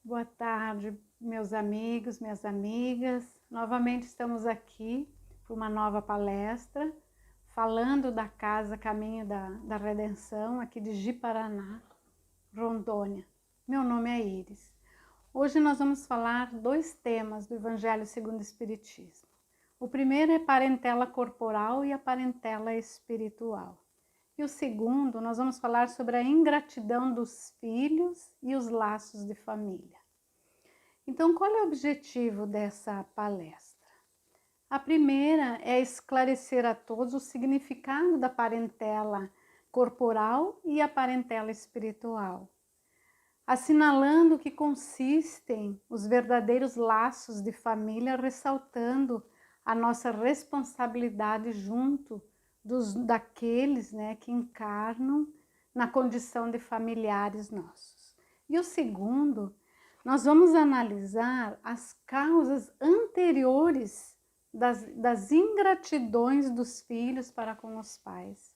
Boa tarde, meus amigos, minhas amigas. Novamente estamos aqui para uma nova palestra, falando da Casa Caminho da Redenção, aqui de Ji-Paraná, Rondônia. Meu nome é Iris. Hoje nós vamos falar dois temas do Evangelho segundo o Espiritismo. O primeiro é parentela corporal e a parentela espiritual. E o segundo, nós vamos falar sobre a ingratidão dos filhos e os laços de família. Então, qual é o objetivo dessa palestra? A primeira é esclarecer a todos o significado da parentela corporal e a parentela espiritual, assinalando que consistem os verdadeiros laços de família, ressaltando a nossa responsabilidade junto daqueles, que encarnam na condição de familiares nossos. E o segundo, nós vamos analisar as causas anteriores das ingratidões dos filhos para com os pais,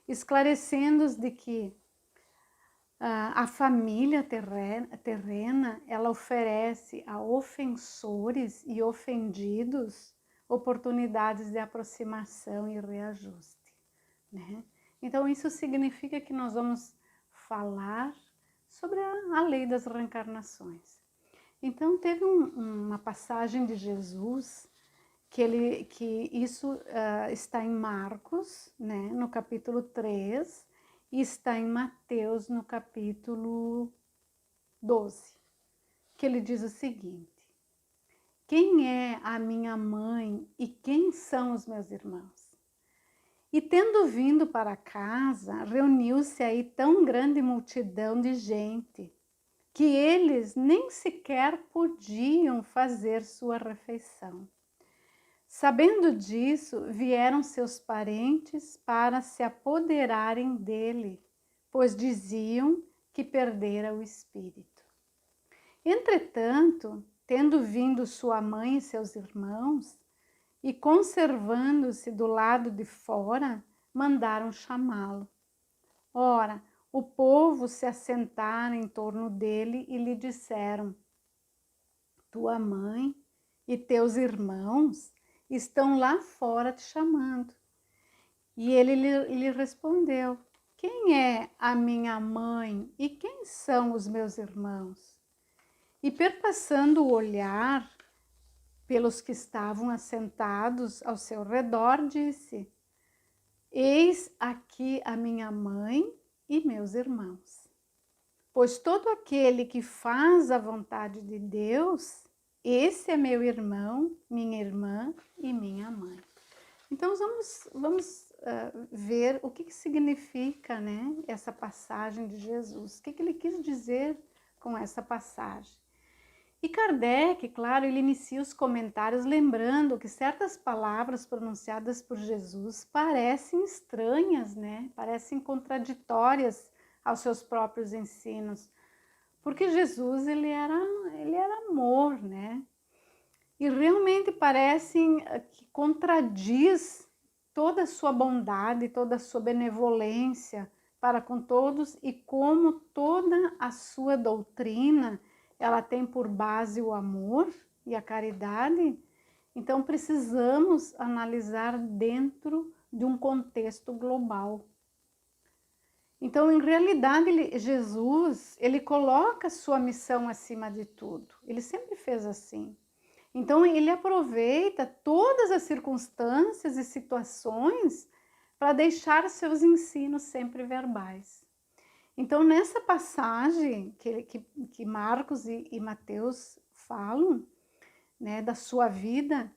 esclarecendo-os de que a família terrena, ela oferece a ofensores e ofendidos oportunidades de aproximação e reajuste, né? Então, isso significa que nós vamos falar sobre a lei das reencarnações. Então, teve uma passagem de Jesus que isso está em Marcos, né, no capítulo 3, e está em Mateus, no capítulo 12, que ele diz o seguinte: quem é a minha mãe e quem são os meus irmãos? E tendo vindo para casa, reuniu-se aí tão grande multidão de gente, que eles nem sequer podiam fazer sua refeição. Sabendo disso, vieram seus parentes para se apoderarem dele, pois diziam que perdera o espírito. Entretanto, tendo vindo sua mãe e seus irmãos, e conservando-se do lado de fora, mandaram chamá-lo. Ora, o povo se assentara em torno dele e lhe disseram: tua mãe e teus irmãos estão lá fora te chamando. E ele lhe respondeu: quem é a minha mãe e quem são os meus irmãos? E perpassando o olhar pelos que estavam assentados ao seu redor, disse: eis aqui a minha mãe e meus irmãos. Pois todo aquele que faz a vontade de Deus, esse é meu irmão, minha irmã e minha mãe. Então, vamos ver o que significa, né, essa passagem de Jesus. O que ele quis dizer com essa passagem? E Kardec, claro, ele inicia os comentários lembrando que certas palavras pronunciadas por Jesus parecem estranhas, né? Parecem contraditórias aos seus próprios ensinos, porque Jesus ele era amor, né? E realmente parecem que contradiz toda a sua bondade, toda a sua benevolência para com todos, e como toda a sua doutrina ela tem por base o amor e a caridade. Então precisamos analisar dentro de um contexto global. Então, em realidade, Jesus, ele coloca a sua missão acima de tudo. Ele sempre fez assim. Então, ele aproveita todas as circunstâncias e situações para deixar seus ensinos sempre verbais. Então, nessa passagem que Marcos e Mateus falam, né, da sua vida,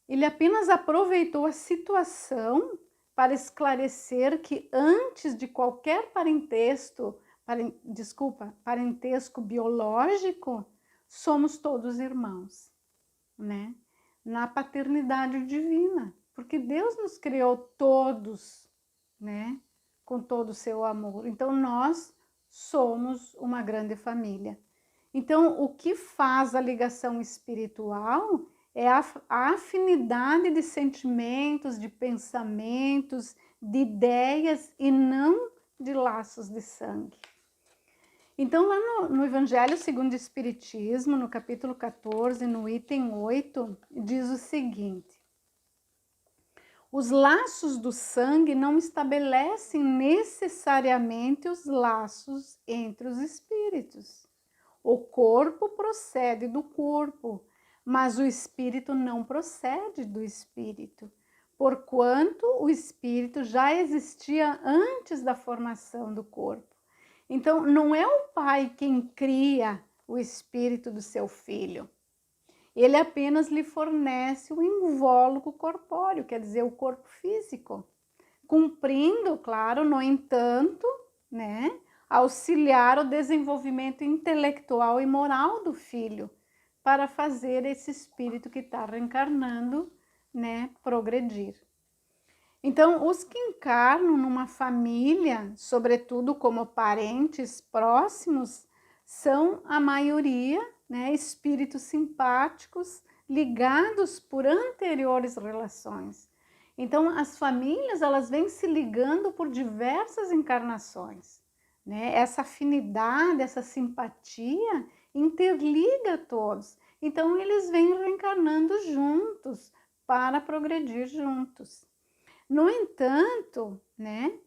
ele apenas aproveitou a situação para esclarecer que antes de qualquer parentesco biológico, somos todos irmãos, né? Na paternidade divina, porque Deus nos criou todos, né? Com todo o seu amor. Então, nós somos uma grande família. Então, o que faz a ligação espiritual é a afinidade de sentimentos, de pensamentos, de ideias e não de laços de sangue. Então, lá no Evangelho segundo o Espiritismo, no capítulo 14, no item 8, diz o seguinte: os laços do sangue não estabelecem necessariamente os laços entre os espíritos. O corpo procede do corpo, mas o espírito não procede do espírito, porquanto o espírito já existia antes da formação do corpo. Então, não é o pai quem cria o espírito do seu filho. Ele apenas lhe fornece o invólucro corpóreo, quer dizer, o corpo físico, cumprindo, claro, no entanto, né, auxiliar o desenvolvimento intelectual e moral do filho, para fazer esse espírito que está reencarnando, né, progredir. Então, os que encarnam numa família, sobretudo como parentes próximos, são a maioria, né, espíritos simpáticos ligados por anteriores relações. Então, as famílias, elas vêm se ligando por diversas encarnações, né? Essa afinidade, essa simpatia interliga todos. Então, eles vêm reencarnando juntos para progredir juntos. No entanto, né,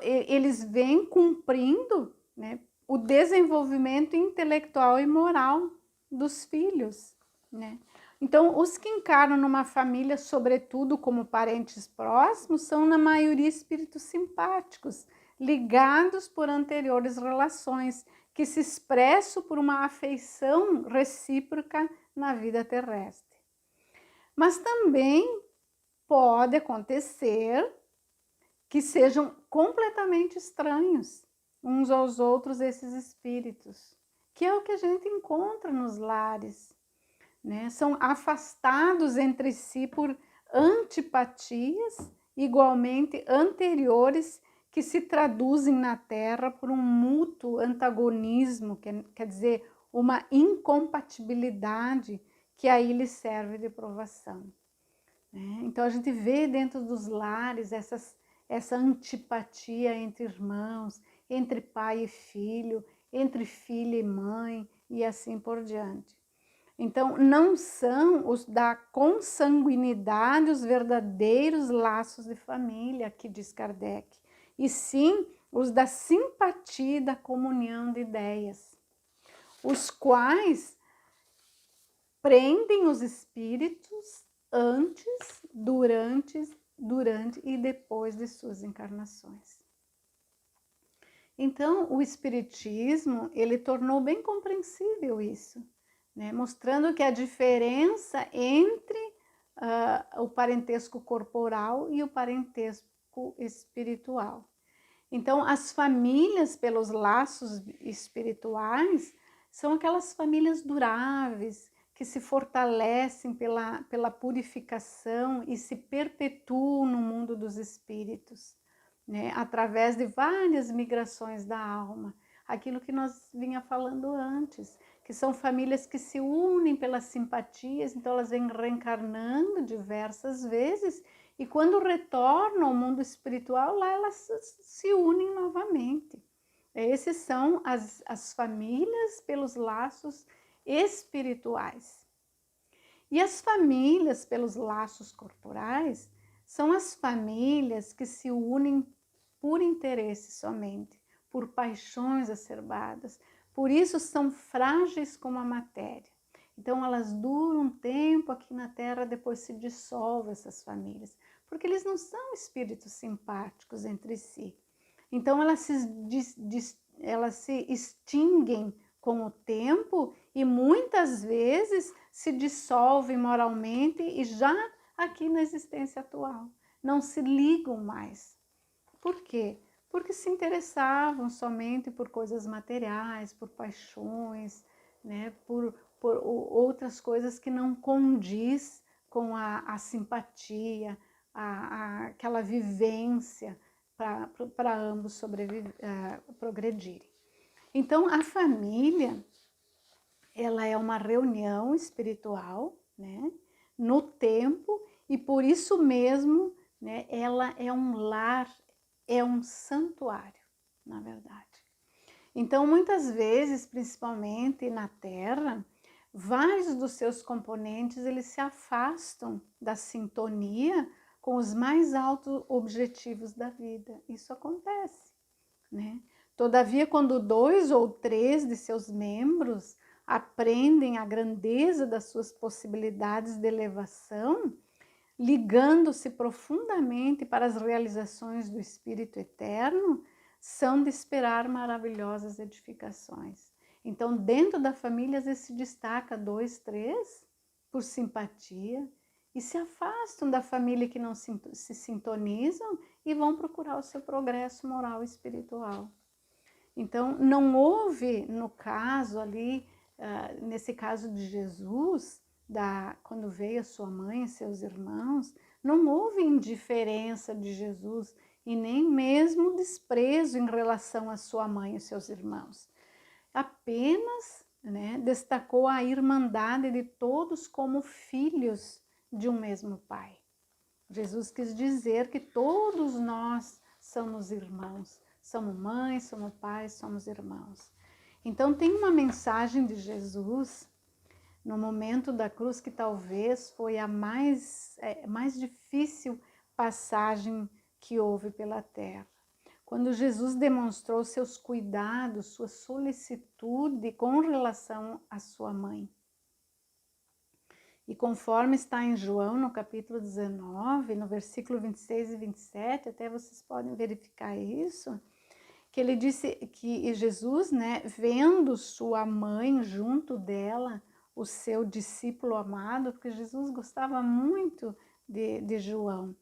eles vêm cumprindo, né, o desenvolvimento intelectual e moral dos filhos, né? Então, os que encarnam numa família, sobretudo como parentes próximos, são na maioria espíritos simpáticos, ligados por anteriores relações, que se expressam por uma afeição recíproca na vida terrestre. Mas também pode acontecer que sejam completamente estranhos uns aos outros esses espíritos, que é o que a gente encontra nos lares, né? São afastados entre si por antipatias igualmente anteriores que se traduzem na Terra por um mútuo antagonismo, quer dizer, uma incompatibilidade que aí lhe serve de provação. Então, a gente vê dentro dos lares essa antipatia entre irmãos, entre pai e filho, entre filha e mãe e assim por diante. Então, não são os da consanguinidade os verdadeiros laços de família, que diz Kardec, e sim os da simpatia e da comunhão de ideias, os quais prendem os espíritos antes, durante e depois de suas encarnações. Então, o Espiritismo, ele tornou bem compreensível isso, né? Mostrando que a diferença entre o parentesco corporal e o parentesco espiritual. Então, as famílias pelos laços espirituais são aquelas famílias duráveis, que se fortalecem pela purificação e se perpetuam no mundo dos espíritos, né? Através de várias migrações da alma. Aquilo que nós vinha falando antes, que são famílias que se unem pelas simpatias, então elas vêm reencarnando diversas vezes e quando retornam ao mundo espiritual, lá elas se unem novamente. Esses são as famílias pelos laços espirituais. E as famílias pelos laços corporais são as famílias que se unem por interesse somente, por paixões acerbadas. Por isso são frágeis como a matéria. Então elas duram um tempo aqui na Terra, depois se dissolvem essas famílias, porque eles não são espíritos simpáticos entre si. Então elas se extinguem com o tempo e muitas vezes se dissolvem moralmente e já aqui na existência atual. Não se ligam mais. Por quê? Porque se interessavam somente por coisas materiais, por paixões, né? por outras coisas que não condiz com a simpatia, aquela vivência para ambos progredirem. Então, a família, ela é uma reunião espiritual, né, no tempo, e por isso mesmo, né, ela é um lar, é um santuário, na verdade. Então, muitas vezes, principalmente na Terra, vários dos seus componentes eles se afastam da sintonia com os mais altos objetivos da vida. Isso acontece, né? Todavia, quando 2 ou 3 de seus membros aprendem a grandeza das suas possibilidades de elevação, ligando-se profundamente para as realizações do Espírito Eterno, são de esperar maravilhosas edificações. Então, dentro da família, às vezes se destaca 2, 3 por simpatia e se afastam da família que não se sintonizam e vão procurar o seu progresso moral e espiritual. Então, não houve, no caso ali, nesse caso de Jesus, quando veio a sua mãe e seus irmãos, não houve indiferença de Jesus e nem mesmo desprezo em relação à sua mãe e seus irmãos. Apenas, né, destacou a irmandade de todos como filhos de um mesmo Pai. Jesus quis dizer que todos nós somos irmãos, somos mães, somos pais, somos irmãos. Então tem uma mensagem de Jesus no momento da cruz que talvez foi a mais difícil passagem que houve pela terra. Quando Jesus demonstrou seus cuidados, sua solicitude com relação à sua mãe. E conforme está em João, no capítulo 19, no versículo 26 e 27, até vocês podem verificar isso, que ele disse que Jesus, né, vendo sua mãe junto dela, o seu discípulo amado, porque Jesus gostava muito de João.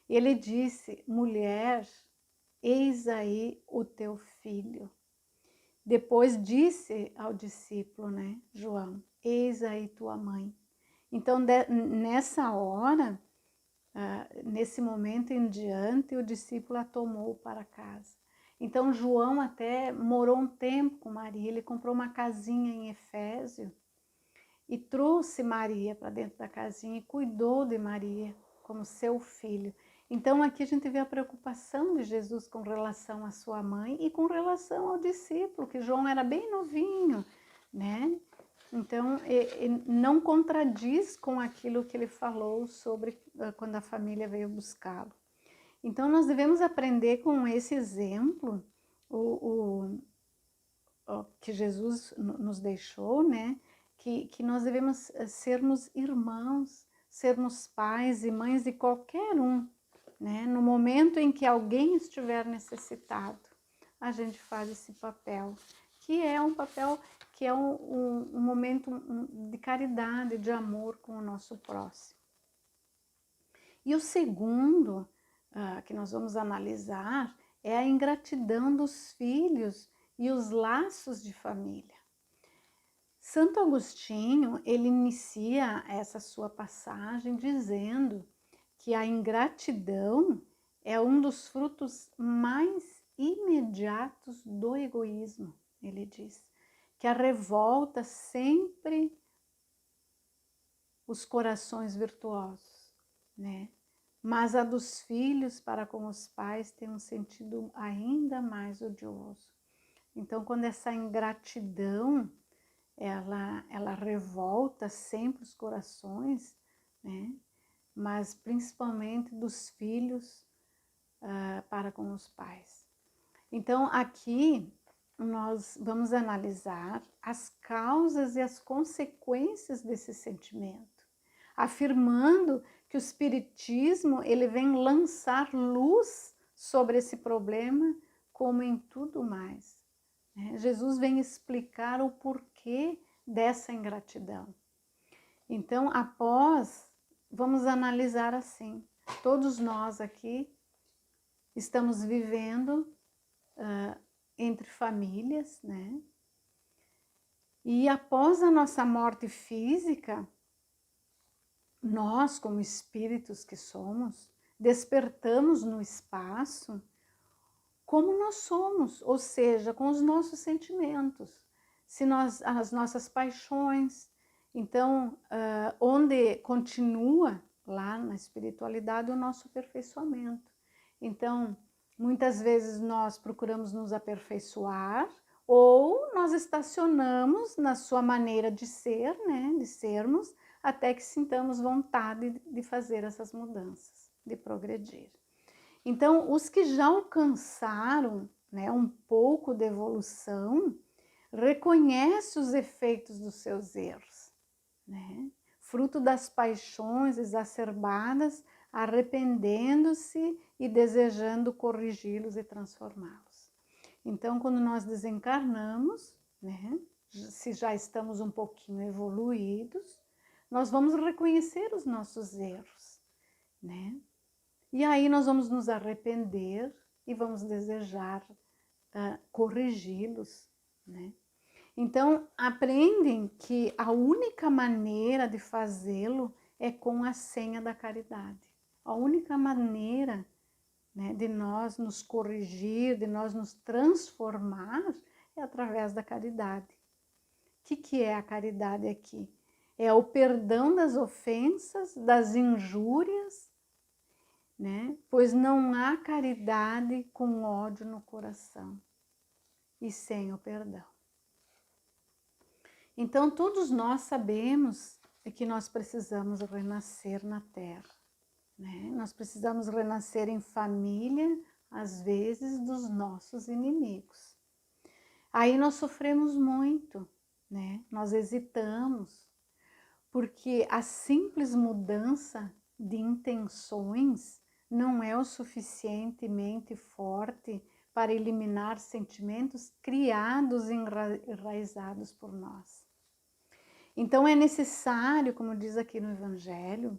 E ele disse, mulher, eis aí o teu filho. Depois disse ao discípulo, né, João, eis aí tua mãe. Então, nessa hora, nesse momento em diante, o discípulo a tomou para casa. Então, João até morou um tempo com Maria, ele comprou uma casinha em Efésio e trouxe Maria para dentro da casinha e cuidou de Maria como seu filho. Então, aqui a gente vê a preocupação de Jesus com relação à sua mãe e com relação ao discípulo, que João era bem novinho, né? Então, não contradiz com aquilo que ele falou sobre quando a família veio buscá-lo. Então, nós devemos aprender com esse exemplo, que Jesus nos deixou, né? Que nós devemos sermos irmãos, sermos pais e mães de qualquer um, né? No momento em que alguém estiver necessitado, a gente faz esse papel, que é um papel que é um momento de caridade, de amor com o nosso próximo. E o segundo que nós vamos analisar é a ingratidão dos filhos e os laços de família. Santo Agostinho, ele inicia essa sua passagem dizendo que a ingratidão é um dos frutos mais imediatos do egoísmo, ele diz. Que a revolta sempre os corações virtuosos, né? Mas a dos filhos para com os pais tem um sentido ainda mais odioso. Então, quando essa ingratidão, ela revolta sempre os corações, né? Mas principalmente dos filhos para com os pais. Então, aqui nós vamos analisar as causas e as consequências desse sentimento, afirmando que o Espiritismo ele vem lançar luz sobre esse problema, como em tudo mais. Jesus vem explicar o porquê dessa ingratidão. Então, vamos analisar assim. Todos nós aqui estamos vivendo entre famílias, né? E após a nossa morte física, nós, como espíritos que somos, despertamos no espaço como nós somos, ou seja, com os nossos sentimentos, as nossas paixões. Então, onde continua lá na espiritualidade o nosso aperfeiçoamento. Então, muitas vezes nós procuramos nos aperfeiçoar, ou nós estacionamos na sua maneira de ser, né, de sermos, até que sintamos vontade de fazer essas mudanças, de progredir. Então, os que já alcançaram, né, um pouco de evolução, reconhecem os efeitos dos seus erros, né? Fruto das paixões exacerbadas, arrependendo-se e desejando corrigi-los e transformá-los. Então, quando nós desencarnamos, né, se já estamos um pouquinho evoluídos, nós vamos reconhecer os nossos erros, né? E aí nós vamos nos arrepender e vamos desejar corrigi-los, né? Então, aprendem que a única maneira de fazê-lo é com a senha da caridade. A única maneira, né, de nós nos corrigir, de nós nos transformar, é através da caridade. O que é a caridade aqui? É o perdão das ofensas, das injúrias, né? Pois não há caridade com ódio no coração e sem o perdão. Então, todos nós sabemos que nós precisamos renascer na Terra, né? Nós precisamos renascer em família, às vezes, dos nossos inimigos. Aí nós sofremos muito, né? Nós hesitamos, porque a simples mudança de intenções não é o suficientemente forte para eliminar sentimentos criados e enraizados por nós. Então é necessário, como diz aqui no Evangelho,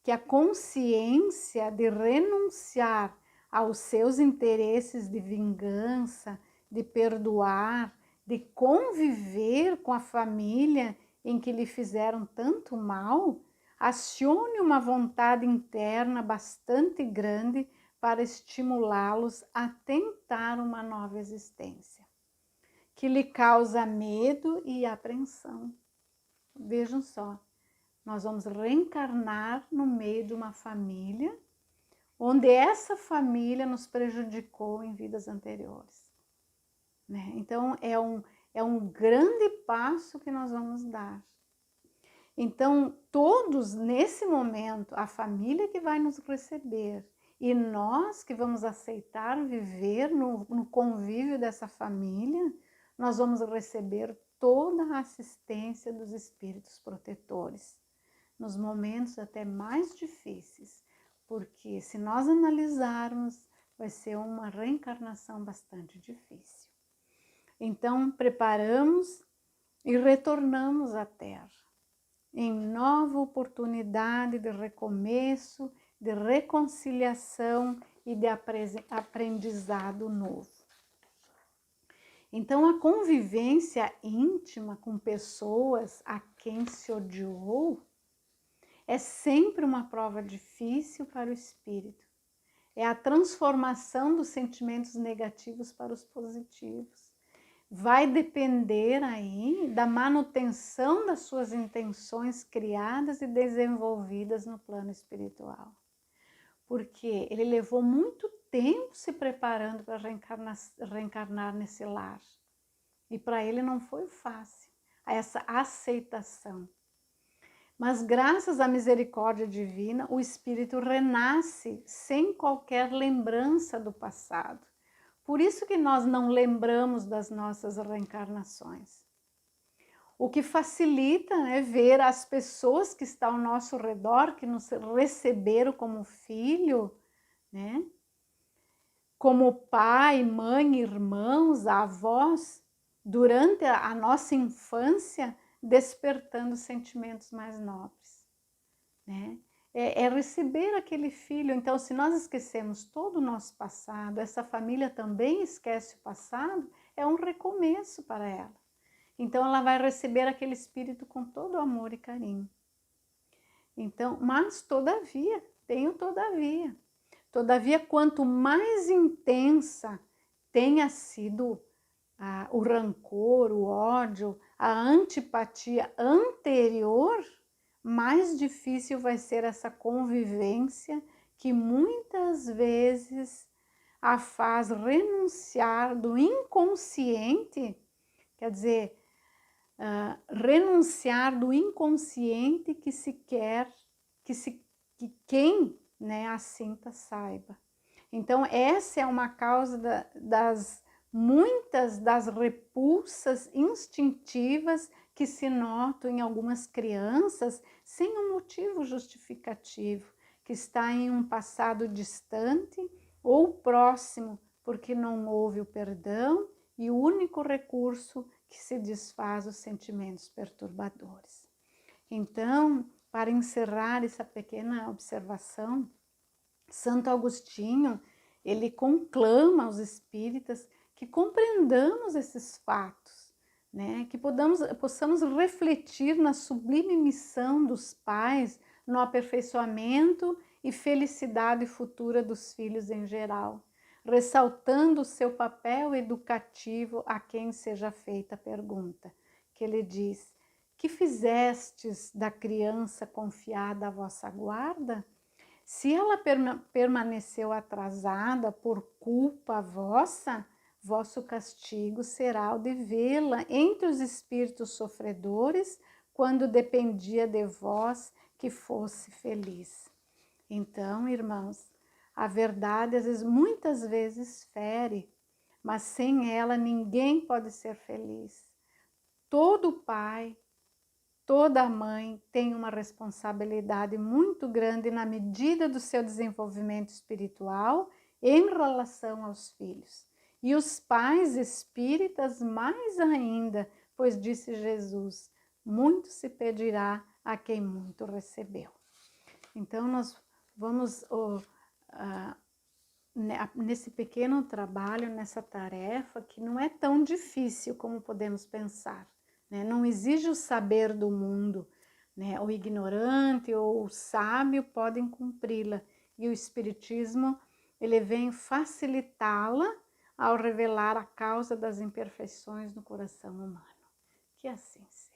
que a consciência de renunciar aos seus interesses de vingança, de perdoar, de conviver com a família em que lhe fizeram tanto mal, acione uma vontade interna bastante grande para estimulá-los a tentar uma nova existência, que lhe causa medo e apreensão. Vejam só, nós vamos reencarnar no meio de uma família onde essa família nos prejudicou em vidas anteriores, né? Então, é um grande passo que nós vamos dar. Então, todos, nesse momento, a família que vai nos receber e nós que vamos aceitar viver no convívio dessa família, nós vamos receber toda a assistência dos espíritos protetores, nos momentos até mais difíceis, porque se nós analisarmos, vai ser uma reencarnação bastante difícil. Então, preparamos e retornamos à Terra, em nova oportunidade de recomeço, de reconciliação e de aprendizado novo. Então, a convivência íntima com pessoas a quem se odiou é sempre uma prova difícil para o espírito. É a transformação dos sentimentos negativos para os positivos. Vai depender aí da manutenção das suas intenções criadas e desenvolvidas no plano espiritual. Porque ele levou muito tempo se preparando para reencarnar nesse lar. E para ele não foi fácil essa aceitação. Mas graças à misericórdia divina, o espírito renasce sem qualquer lembrança do passado. Por isso que nós não lembramos das nossas reencarnações. O que facilita, né, ver as pessoas que estão ao nosso redor, que nos receberam como filho, né, como pai, mãe, irmãos, avós, durante a nossa infância, despertando sentimentos mais nobres, né? É receber aquele filho. Então, se nós esquecemos todo o nosso passado, essa família também esquece o passado, é um recomeço para ela. Então, ela vai receber aquele espírito com todo amor e carinho. Então, mas todavia, todavia, quanto mais intensa tenha sido o rancor, o ódio, a antipatia anterior, mais difícil vai ser essa convivência que muitas vezes a faz renunciar do inconsciente Quer dizer, renunciar do inconsciente que se quer que quem, né, a sinta saiba. Então, essa é uma causa das muitas das repulsas instintivas que se notam em algumas crianças sem um motivo justificativo, que está em um passado distante ou próximo, porque não houve o perdão e o único recurso que se desfaz os sentimentos perturbadores. Então, para encerrar essa pequena observação, Santo Agostinho, ele conclama aos espíritas que compreendamos esses fatos, né? Que possamos refletir na sublime missão dos pais no aperfeiçoamento e felicidade futura dos filhos em geral, ressaltando o seu papel educativo a quem seja feita a pergunta, que ele diz: que fizestes da criança confiada à vossa guarda? Se ela permaneceu atrasada por culpa vossa, vosso castigo será o de vê-la entre os espíritos sofredores, quando dependia de vós que fosse feliz. Então, irmãos, a verdade muitas vezes fere, mas sem ela ninguém pode ser feliz. Todo pai, toda mãe tem uma responsabilidade muito grande na medida do seu desenvolvimento espiritual em relação aos filhos. E os pais espíritas mais ainda, pois disse Jesus, muito se pedirá a quem muito recebeu. Então, nós vamos nesse pequeno trabalho, nessa tarefa, que não é tão difícil como podemos pensar. Não exige o saber do mundo, né? O ignorante ou o sábio podem cumpri-la, e o Espiritismo ele vem facilitá-la ao revelar a causa das imperfeições no coração humano. Que assim seja.